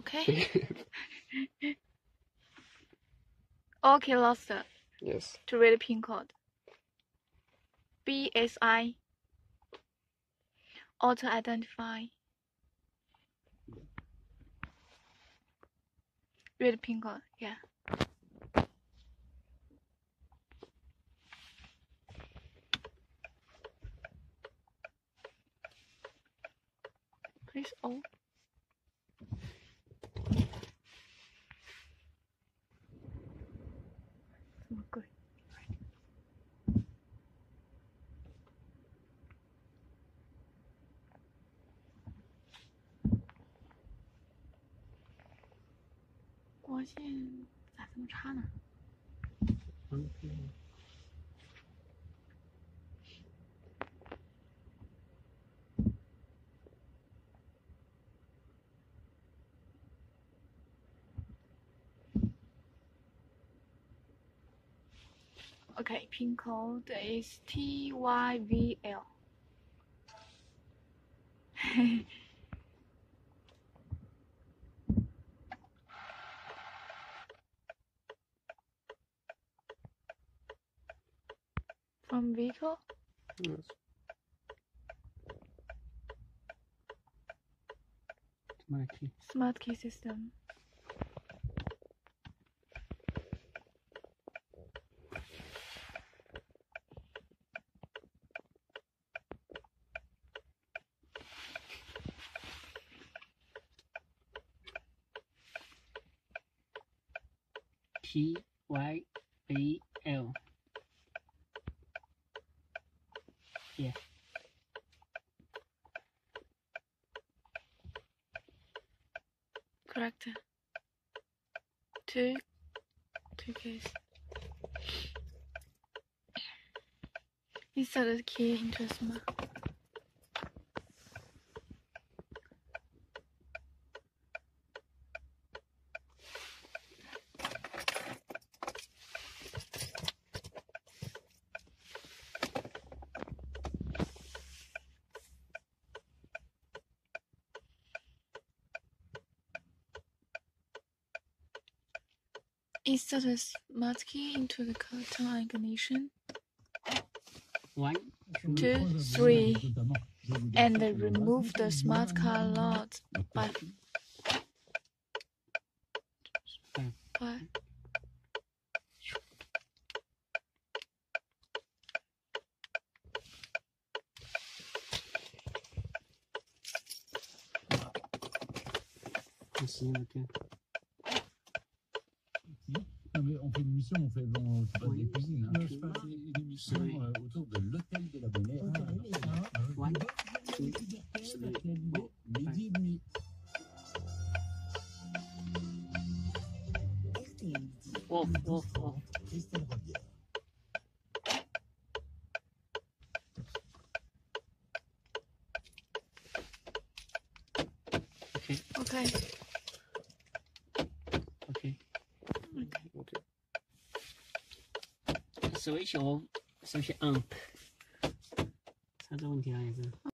Okay. Okay, lost. Yes. To read the pin code. BSI. Auto identify. Read the pin code. Yeah. Please O. Good.光线咋这么差呢？Okay, pin code is TYVL. From vehicle? Yes. Smart key system. TYVL. Yeah. Correct. Two keys. Insert the key into smart. Insert the smart key into the carton ignition. 1, 2, 3, and remove the smart car load by 5. Merci, ok. Non mais on fait une mission, on fait bon, c'est pas des cuisines, hein. Je fais une émission autour de l'hôtel de la Bonne Air. Ouais. Midi et demi. Off. Christelle Rabière. Okay. Switch off，switch on，它这问题还是。